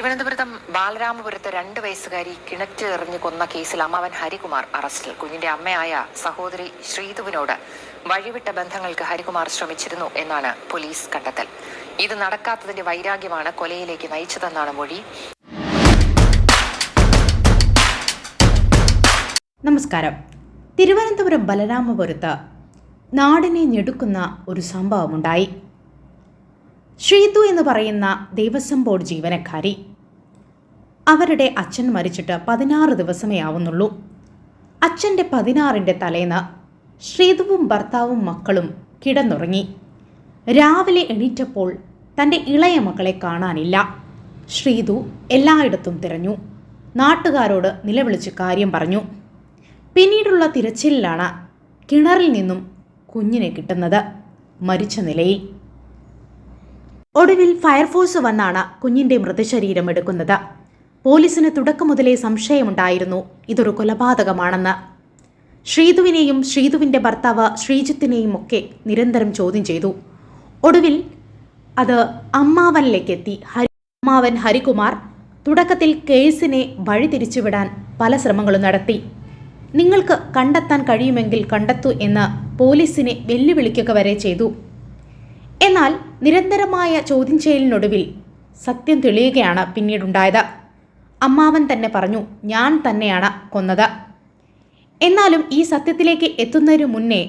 തിരുവനന്തപുരം ബാലരാമപുരത്ത് 2 വയസ്സുകാരി കിണറ്റിലെറിഞ്ഞ് കൊന്ന കേസിൽ അമ്മാവൻ ഹരികുമാർ അറസ്റ്റിൽ. കുഞ്ഞിന്റെ അമ്മയായ സഹോദരി ശ്രീതുവിനോട് വഴിവിട്ട ബന്ധങ്ങൾക്ക് ഹരികുമാർ ശ്രമിച്ചിരുന്നു എന്നാണ് പോലീസ് കണ്ടെത്തൽ. ഇത് നടക്കാത്തതിന്റെ വൈരാഗ്യമാണ് കൊലയിലേക്ക് നയിച്ചതെന്നാണ് മൊഴി. നമസ്കാരം. തിരുവനന്തപുരം ബലരാമപുരത്ത് നാടിനെ ഞെടുക്കുന്ന ഒരു സംഭവമുണ്ടായി. ശ്രീതു എന്ന് പറയുന്ന ദേവസ്വം ബോർഡ് ജീവനക്കാരി, അവരുടെ അച്ഛൻ മരിച്ചിട്ട് 16 ദിവസമേ ആവുന്നുള്ളൂ. അച്ഛൻ്റെ 16ന്റെ തലേന്ന് ശ്രീതുവും ഭർത്താവും മക്കളും കിടന്നുറങ്ങി. രാവിലെ എണീറ്റപ്പോൾ തൻ്റെ ഇളയ മക്കളെ കാണാനില്ല. ശ്രീതു എല്ലായിടത്തും തിരഞ്ഞു. നാട്ടുകാരോട് നിലവിളിച്ച് കാര്യം പറഞ്ഞു. പിന്നീടുള്ള തിരച്ചിലിലാണ് കിണറിൽ നിന്നും കുഞ്ഞിനെ കിട്ടുന്നത്, മരിച്ച നിലയിൽ. ഒടുവിൽ ഫയർഫോഴ്സ് വന്നാണ് കുഞ്ഞിൻ്റെ മൃതശരീരം എടുക്കുന്നത്. പോലീസിന് തുടക്കം മുതലേ സംശയമുണ്ടായിരുന്നു ഇതൊരു കൊലപാതകമാണെന്ന്. ശ്രീതുവിനെയും ശ്രീതുവിൻ്റെ ഭർത്താവ് ശ്രീജിത്തിനെയും ഒക്കെ നിരന്തരം ചോദ്യം ചെയ്തു. ഒടുവിൽ അത് അമ്മാവനിലേക്കെത്തി. അമ്മാവൻ ഹരികുമാർ തുടക്കത്തിൽ കേസിനെ വഴിതിരിച്ചുവിടാൻ പല ശ്രമങ്ങളും നടത്തി. നിങ്ങൾക്ക് കണ്ടെത്താൻ കഴിയുമെങ്കിൽ കണ്ടെത്തൂ എന്ന് പോലീസിനെ വെല്ലുവിളിക്കുക വരെ ചെയ്തു. എന്നാൽ നിരന്തരമായ ചോദ്യം ചെയ്യലിനൊടുവിൽ സത്യം തെളിയുകയാണ് പിന്നീടുണ്ടായത്. അമ്മാവൻ തന്നെ പറഞ്ഞു, ഞാൻ തന്നെയാണ് കൊന്നത്. എന്നാലും ഈ സത്യത്തിലേക്ക് എത്തുന്നതിനു മുന്നേ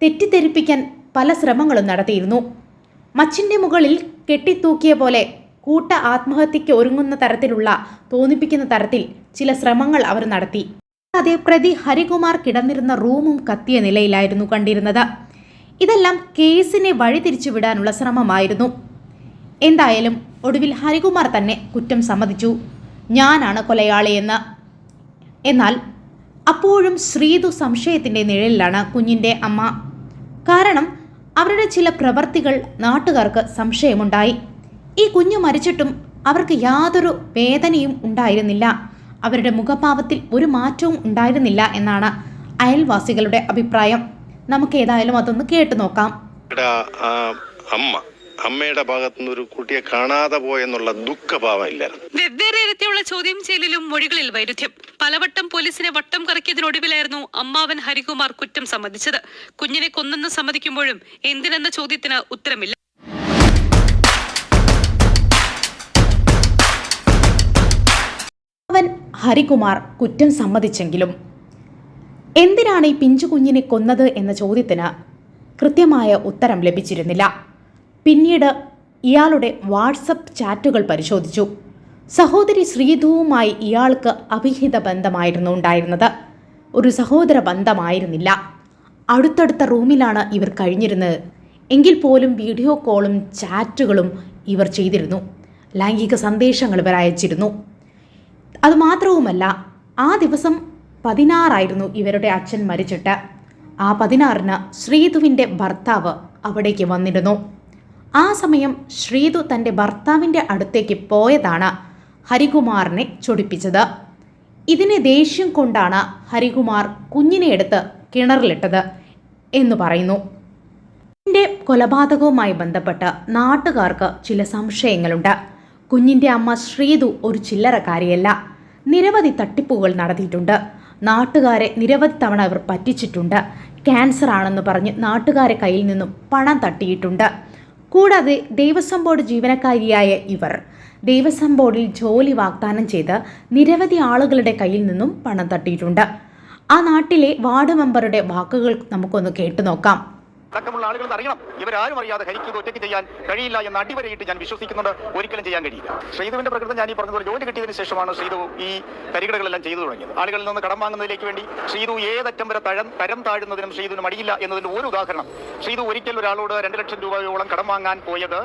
തെറ്റിദ്ധരിപ്പിക്കാൻ പല ശ്രമങ്ങളും നടത്തിയിരുന്നു. മച്ചിൻ്റെ മുകളിൽ കെട്ടിത്തൂക്കിയ പോലെ കൂട്ട ആത്മഹത്യയ്ക്ക് ഒരുങ്ങുന്ന തരത്തിലുള്ള തോന്നിപ്പിക്കുന്ന തരത്തിൽ ചില ശ്രമങ്ങൾ അവർ നടത്തി. അതേ പ്രതി ഹരികുമാർ കിടന്നിരുന്ന റൂമും കത്തിയ നിലയിലായിരുന്നു കണ്ടിരുന്നത്. ഇതെല്ലാം കേസിനെ വഴിതിരിച്ചുവിടാനുള്ള ശ്രമമായിരുന്നു. എന്തായാലും ഒടുവിൽ ഹരികുമാർ തന്നെ കുറ്റം സമ്മതിച്ചു, ഞാനാണ് കൊലയാളിയെന്ന്. എന്നാൽ അപ്പോഴും ശ്രീതു സംശയത്തിൻ്റെ നിഴലിലാണ് കുഞ്ഞിൻ്റെ അമ്മ. കാരണം അവരുടെ ചില പ്രവർത്തികൾ നാട്ടുകാർക്ക് സംശയമുണ്ടായി. ഈ കുഞ്ഞു മരിച്ചിട്ടും അവർക്ക് യാതൊരു വേദനയും ഉണ്ടായിരുന്നില്ല. അവരുടെ മുഖഭാവത്തിൽ ഒരു മാറ്റവും ഉണ്ടായിരുന്നില്ല എന്നാണ് അയൽവാസികളുടെ അഭിപ്രായം. നമുക്ക് ഏതായാലും അതൊന്ന് കേട്ടു നോക്കാം. അമ്മയുടെ ഭാഗത്തുനിന്ന് ഒരു കുട്ടിയെ കാണാതെ പോയെന്നുള്ള ദുഃഖഭാവം ഇല്ലായിരുന്നു. വെവ്വേറെ ഇരത്തിയുള്ള ചോദ്യം ചെയ്യലിലും മൊഴികളിൽ വൈരുദ്ധ്യം. പലവട്ടം പോലീസിനെ വട്ടം കറക്കിയതിനൊടുവിലായിരുന്നു അമ്മാവൻ ഹരികുമാർ കുറ്റം സമ്മതിച്ചത്. കുഞ്ഞിനെ കൊന്നെന്ന് സമ്മതിക്കുമ്പോഴും എന്തിനെന്ന ചോദ്യത്തിന് ഉത്തരമില്ല. അവൻ ഹരികുമാർ കുറ്റം സമ്മതിച്ചെങ്കിലും എന്തിനാണ് ഈ പിഞ്ചു കുഞ്ഞിനെ കൊന്നത് എന്ന ചോദ്യത്തിന് കൃത്യമായ ഉത്തരം ലഭിച്ചിരുന്നില്ല. പിന്നീട് ഇയാളുടെ വാട്സപ്പ് ചാറ്റുകൾ പരിശോധിച്ചു. സഹോദരി ശ്രീതുവുമായി ഇയാൾക്ക് അവിഹിത ബന്ധമായിരുന്നു ഉണ്ടായിരുന്നത്, ഒരു സഹോദര ബന്ധമായിരുന്നില്ല. അടുത്തടുത്ത റൂമിലാണ് ഇവർ കഴിഞ്ഞിരുന്നത്. എങ്കിൽ പോലും വീഡിയോ കോളും ചാറ്റുകളും ഇവർ ചെയ്തിരുന്നു. ലൈംഗിക സന്ദേശങ്ങൾ ഇവർ അയച്ചിരുന്നു. അതുമാത്രവുമല്ല, ആ ദിവസം 16 ഇവരുടെ അച്ഛൻ മരിച്ചിട്ട്. ആ 16 ശ്രീതുവിൻ്റെ ഭർത്താവ് അവിടേക്ക് വന്നിരുന്നു. ആ സമയം ശ്രീതു തൻ്റെ ഭർത്താവിൻ്റെ അടുത്തേക്ക് പോയതാണ് ഹരികുമാറിനെ ചൊടിപ്പിച്ചത്. ഇതിനെ ദേഷ്യം കൊണ്ടാണ് ഹരികുമാർ കുഞ്ഞിനെ എടുത്ത് കിണറിലിട്ടത് എന്ന് പറയുന്നു. കുഞ്ഞിൻ്റെ കൊലപാതകവുമായി ബന്ധപ്പെട്ട് നാട്ടുകാർക്ക് ചില സംശയങ്ങളുണ്ട്. കുഞ്ഞിൻ്റെ അമ്മ ശ്രീതു ഒരു ചില്ലറക്കാരിയല്ല. നിരവധി തട്ടിപ്പുകൾ നടത്തിയിട്ടുണ്ട്. നാട്ടുകാരെ നിരവധി തവണ ഇവർ പറ്റിച്ചിട്ടുണ്ട്. ക്യാൻസർ ആണെന്ന് പറഞ്ഞ് നാട്ടുകാരെ കയ്യിൽ നിന്നും പണം തട്ടിയിട്ടുണ്ട്. കൂടാതെ ദേവസ്വം ബോർഡ് ജീവനക്കാരിയായ ഇവർ ദേവസ്വം ബോർഡിൽ ജോലി വാഗ്ദാനം ചെയ്ത് നിരവധി ആളുകളുടെ കയ്യിൽ നിന്നും പണം തട്ടിയിട്ടുണ്ട്. ആ നാട്ടിലെ വാർഡ് മെമ്പറുടെ വാക്കുകൾ നമുക്കൊന്ന് കേട്ടു നോക്കാം. അടക്കമുള്ള ആളുകൾ അറിയണം, ഇവരാരും അറിയാതെ ഹരിക്ക് ഒറ്റയ്ക്ക് ചെയ്യാൻ കഴിയില്ല എന്ന് അടിവരയിട്ട് ഞാൻ വിശ്വസിക്കുന്നുണ്ട്. ഒരിക്കലും ചെയ്യാൻ കഴിയില്ല. ശ്രീതുവിന്റെ പ്രകൃതം ഞാൻ ഈ പറഞ്ഞതുപോലെ ജോലി കിട്ടിയതിനു ശേഷമാണ് ശ്രീതു ഈ കരികടകളെല്ലാം ചെയ്തു തുടങ്ങിയത്. ആളുകളിൽ നിന്ന് കടം വാങ്ങുന്നതിലേക്ക് വേണ്ടി ശ്രീതു ഏതറ്റം വരെ തരം താഴുന്നതിനും ശ്രീതുവിന് മടിയില്ല എന്നതിന് ഒരു ഉദാഹരണം. ശ്രീതു ഒരിക്കൽ ഒരാളോട് 2 ലക്ഷം രൂപയോളം കടം വാങ്ങാൻ പോയത്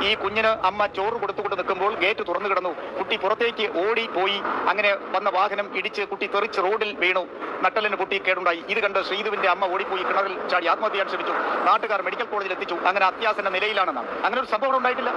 ഈ കുഞ്ഞിന് അമ്മ ചോറ് കൊടുത്തുകൊണ്ട് നിൽക്കുമ്പോൾ ഗേറ്റ് തുറന്നു കിടന്നു. കുട്ടി പുറത്തേക്ക് ഓടി പോയി. അങ്ങനെ വന്ന വാഹനം ഇടിച്ച് കുട്ടി തെറിച്ച് റോഡിൽ വീണു. നട്ടലിന് പൊട്ടി കേടുണ്ടായി. ഇത് കണ്ട് ശ്രീതുവിന്റെ അമ്മ ഓടിപ്പോയി കിണറിൽ ചാടി ആത്മഹത്യ ചെയ്യാൻ ശ്രമിച്ചു. നാട്ടുകാർ മെഡിക്കൽ കോളേജിൽ എത്തിച്ചു. അങ്ങനെ അത്യാസന്ന നിലയിലാണെന്നാണ്. അങ്ങനെ ഒരു സംഭവം ഉണ്ടായിട്ടില്ല.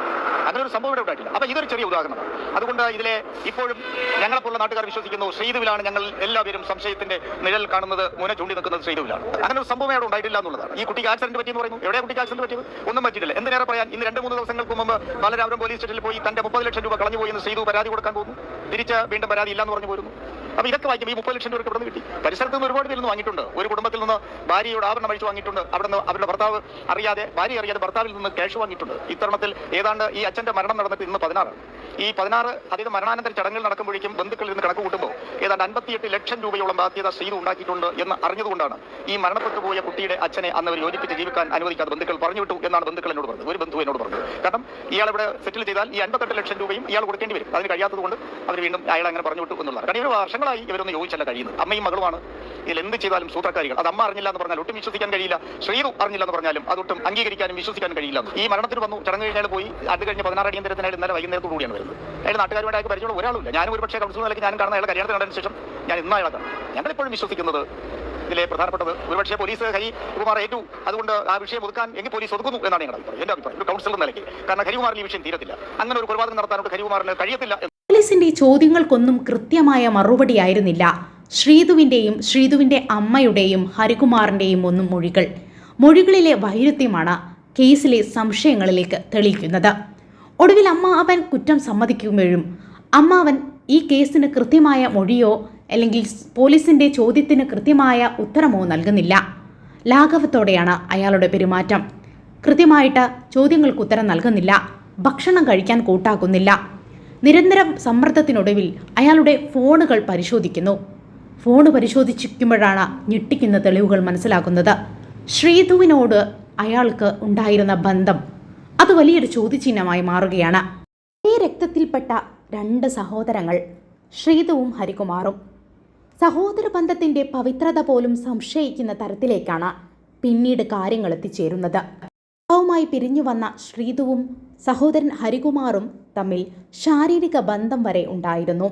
അപ്പൊ ഇതൊരു ചെറിയ ഉദാഹരണമാണ്. അതുകൊണ്ട് ഇതിലെ ഇപ്പോഴും ഞങ്ങളെപ്പോലുള്ള നാട്ടുകാർ വിശ്വസിക്കുന്നു ശ്രീധുവിലാണ്. ഞങ്ങൾ എല്ലാവരും സംശയത്തിന്റെ നിഴൽ കാണുന്നത്, മുന ചൂണ്ടി നിൽക്കുന്നത് ശ്രീധുവിലാണ്. അങ്ങനെ ഒരു സംഭവം അവിടെ ഉണ്ടായിട്ടില്ല എന്നുള്ളതാണ്. ഈ കുട്ടിക്ക് ആക്സിഡന്റ് പറ്റിയെന്ന് പറയുന്നു. എവിടെയാണ് കുട്ടിക്ക് ആക്സിഡന്റ് പറ്റിയത്? ഒന്നും പറ്റിയിട്ടില്ല. എന്തിനേറെ പറയാൻ, ഇന്ന് 2-3 ദിവസങ്ങൾക്ക് മുമ്പ് ബാലരാപുരം പോലീസ് സ്റ്റേഷനിൽ പോയി തന്റെ 30 ലക്ഷം രൂപ കളഞ്ഞു പോയി എന്ന് ശ്രീധു പരാതി കൊടുക്കാൻ പോകുന്നു. തിരിച്ച് വീണ്ടും പരാതി ഇല്ലാന്ന് പറഞ്ഞു പോരുന്നു. അപ്പൊ ഇതൊക്കെ വായിക്കും. ഈ 30 ലക്ഷം രൂപ ഇവിടെ നിന്ന് കിട്ടി. പരിസരത്ത് നിന്ന് ഒരുപാട് പേര് വാങ്ങിയിട്ടുണ്ട്. ഒരു കുടുംബത്തിൽ നിന്ന് ഭാര്യയുടെ ആഭരണം അഴിച്ചു വാങ്ങിയിട്ടുണ്ട്. അവിടെ നിന്ന് അവരുടെ ഭർത്താവ് അറിയാതെ, ഭാര്യ അറിയാതെ ഭർത്താവിൽ നിന്ന് ക്യാഷ് വാങ്ങിയിട്ടുണ്ട്. ഇത്തരണത്തിൽ ഏതാണ്ട് ഈ അച്ഛന്റെ മരണം നടന്നിട്ട് ഇന്ന് 16. ഈ 16 അതായത് മരണാനന്തര ചടങ്ങുകൾ നടക്കുമ്പോഴേക്കും ബന്ധുക്കളിൽ നിന്ന് കണക്ക് കൂട്ടുമ്പോൾ ഏതാണ്ട് 58 ലക്ഷം രൂപയോളം ബാധ്യത ശ്രീധു ഉണ്ടാക്കിയിട്ടുണ്ട് എന്ന് അറിഞ്ഞതുകൊണ്ടാണ് ഈ മരണപ്പെട്ടു പോയ കുട്ടിയുടെ അച്ഛനെ അന്ന് അവർ യോജിപ്പിച്ച് ജീവിക്കാൻ അനുവദിക്കാതെ ബന്ധുക്കൾ പറഞ്ഞു വിട്ടു എന്നാണ് ബന്ധുക്കൾ എന്നോട് പറഞ്ഞത്. ഒരു ബന്ധു എന്നോട് പറഞ്ഞത്. കാരണം ഇയാൾ ഇവിടെ സെറ്റിൽ ചെയ്താൽ ഈ 58 ലക്ഷം രൂപയും ഇയാൾ കൊടുക്കേണ്ടി വരും. അതിന് കഴിയാത്തത് കൊണ്ട് അവർ വീണ്ടും അയാൾ അങ്ങനെ പറഞ്ഞു വിട്ടു എന്നുള്ളതാണ്. കാരണം ഇവർ വർഷങ്ങളായി ഇവരൊന്ന് യോജിച്ചല്ല കഴിയുന്നത്. അമ്മയും മകളുമാണ്. ഇതിൽ എന്ത് ചെയ്താലും സൂത്രക്കാരികൾ. അത് അമ്മ അറിഞ്ഞില്ല എന്ന് പറഞ്ഞാൽ ഒട്ടും വിശ്വസിക്കാൻ കഴിയില്ല. ശ്രീധു അറിഞ്ഞില്ല എന്ന് പറഞ്ഞാലും അതൊട്ടും അംഗീകരിക്കാനും വിശ്വസിക്കാനും കഴിയില്ല. ഈ മരണത്തിന് വന്നു, ചടങ്ങ് കഴിഞ്ഞാൽ പോയി. അത് കഴിഞ്ഞ് 16 അടിയന്തരത്തിനായി ഇന്നലെ വൈകുന്നേരത്തോടു കൂടിയാണ് വരുന്നത്. അയാൾ നാട്ടുകാരുമായിട്ട് അയാൾക്ക് പരിചയമുള്ള ഒരാളുമില്ല. ഞാനും ഒരു പക്ഷേ കൗൺസിൽ നിലയ്ക്ക് ഞാനും കാണുന്ന അയാളെ കല്യാണത്തിന് കണ്ടതിന് ശേഷം ഞാൻ ഇന്ന് അയാളെ കാണും. ഞങ്ങളിപ്പോഴും വിശ്വസിക്കുന്നത് ഇതിലെ പ്രധാനപ്പെട്ടത് ഒരുപക്ഷേ പോലീസ് ഹരികുമാർ ഏറ്റു, അതുകൊണ്ട് ആ വിഷയം ഒതുക്കാൻ എങ്കിൽ പോലീസ് ഒതുക്കുന്നു എന്നാണ് ഞങ്ങളുടെ അഭിപ്രായം. എന്റെ അഭിപ്രായം ഒരു കൗൺസിലർ നിലയ്ക്ക്. കാരണം ഹരികുമാറിൽ ഈ വിഷയം തീരത്തില്ല. അങ്ങനെ ഒരു കൊലപാതകം നടത്താനോട് ഹരികുമാറിന് കഴിയത്തില്ല. പോലീസിന്റെ ചോദ്യങ്ങൾക്കൊന്നും കൃത്യമായ മറുപടിയായിരുന്നില്ല ശ്രീധുവിന്റെ അമ്മയുടെയും ഹരികുമാറിന്റെയും ഒന്നും മൊഴികളിലെ വൈരുദ്ധ്യമാണ് കേസിലെ സംശയങ്ങളിലേക്ക് തെളിയിക്കുന്നത്. ഒടുവിൽ അമ്മാവൻ കുറ്റം സമ്മതിക്കുമ്പോഴും അമ്മാവൻ ഈ കേസിന് കൃത്യമായ മൊഴിയോ അല്ലെങ്കിൽ പോലീസിന്റെ ചോദ്യത്തിന് കൃത്യമായ ഉത്തരമോ നൽകുന്നില്ല. ലാഘവത്തോടെയാണ് അയാളുടെ പെരുമാറ്റം. കൃത്യമായിട്ട് ചോദ്യങ്ങൾക്ക് ഉത്തരം നൽകുന്നില്ല. ഭക്ഷണം കഴിക്കാൻ കൂട്ടാക്കുന്നില്ല. നിരന്തരം സമ്മർദ്ദത്തിനൊടുവിൽ അയാളുടെ ഫോണുകൾ പരിശോധിക്കുന്നു. ഫോണ് പരിശോധിക്കുമ്പോഴാണ് ഞെട്ടിക്കുന്ന തെളിവുകൾ മനസ്സിലാക്കുന്നത്. ശ്രീധുവിനോട് അയാൾക്ക് ഉണ്ടായിരുന്ന ബന്ധം അത് വലിയൊരു ചോദ്യചിഹ്നമായി മാറുകയാണ്. ഈ രക്തത്തിൽപ്പെട്ട 2 സഹോദരങ്ങൾ, ശ്രീധുവും ഹരികുമാറും. സഹോദര ബന്ധത്തിൻ്റെ പവിത്രത പോലും സംശയിക്കുന്ന തരത്തിലേക്കാണ് പിന്നീട് കാര്യങ്ങൾ എത്തിച്ചേരുന്നത്. വുമായി പിരിഞ്ഞു വന്ന ശ്രീധുവും സഹോദരൻ ഹരികുമാറും തമ്മിൽ ശാരീരിക ബന്ധം വരെ ഉണ്ടായിരുന്നു.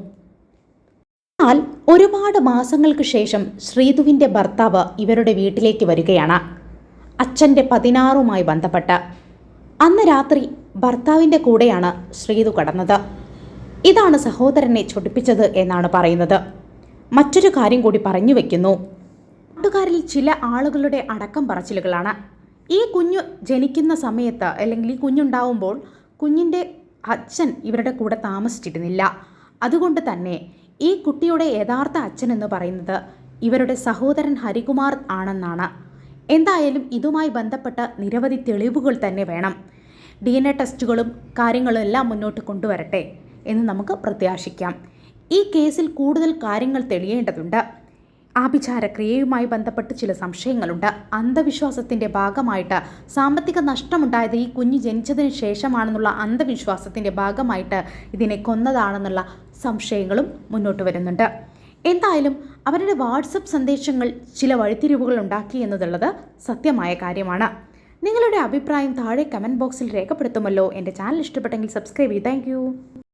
എന്നാൽ ഒരുപാട് മാസങ്ങൾക്ക് ശേഷം ശ്രീധുവിൻ്റെ ഭർത്താവ് ഇവരുടെ വീട്ടിലേക്ക് വരികയാണ്. അച്ഛൻ്റെ 16മായി ബന്ധപ്പെട്ട് അന്ന് രാത്രി ഭർത്താവിൻ്റെ കൂടെയാണ് ശ്രീധു കടന്നത്. ഇതാണ് സഹോദരനെ ചൊടിപ്പിച്ചത് എന്നാണ് പറയുന്നത്. മറ്റൊരു കാര്യം കൂടി പറഞ്ഞു വെക്കുന്നു. നാട്ടുകാരിൽ ചില ആളുകളുടെ അടക്കം പറച്ചിലുകളാണ്. ഈ കുഞ്ഞു ജനിക്കുന്ന സമയത്ത് അല്ലെങ്കിൽ ഈ കുഞ്ഞുണ്ടാവുമ്പോൾ കുഞ്ഞിൻ്റെ അച്ഛൻ ഇവരുടെ കൂടെ താമസിച്ചിരുന്നില്ല. അതുകൊണ്ട് തന്നെ ഈ കുട്ടിയുടെ യഥാർത്ഥ അച്ഛൻ എന്ന് പറയുന്നത് ഇവരുടെ സഹോദരൻ ഹരികുമാർ ആണെന്നാണ്. എന്തായാലും ഇതുമായി ബന്ധപ്പെട്ട നിരവധി തെളിവുകൾ തന്നെ വേണം. DNA ടെസ്റ്റുകളും കാര്യങ്ങളും എല്ലാം മുന്നോട്ട് കൊണ്ടുവരട്ടെ എന്ന് നമുക്ക് പ്രത്യാശിക്കാം. ഈ കേസിൽ കൂടുതൽ കാര്യങ്ങൾ തെളിയേണ്ടതുണ്ട്. ആഭിചാരക്രിയയുമായി ബന്ധപ്പെട്ട് ചില സംശയങ്ങളുണ്ട്. അന്ധവിശ്വാസത്തിൻ്റെ ഭാഗമായിട്ട് സാമ്പത്തിക നഷ്ടമുണ്ടായത് ഈ കുഞ്ഞ് ജനിച്ചതിന് ശേഷമാണെന്നുള്ള അന്ധവിശ്വാസത്തിൻ്റെ ഭാഗമായിട്ട് ഇതിനെ കൊന്നതാണെന്നുള്ള സംശയങ്ങളും മുന്നോട്ട് വരുന്നുണ്ട്. എന്തായാലും അവരുടെ വാട്സപ്പ് സന്ദേശങ്ങൾ ചില വഴിത്തിരിവുകൾ ഉണ്ടാക്കി എന്നുള്ളത് സത്യമായ കാര്യമാണ്. നിങ്ങളുടെ അഭിപ്രായം താഴെ കമൻറ്റ് ബോക്സിൽ രേഖപ്പെടുത്തുമല്ലോ. എൻ്റെ ചാനൽ ഇഷ്ടപ്പെട്ടെങ്കിൽ സബ്സ്ക്രൈബ് ചെയ്യൂ. താങ്ക്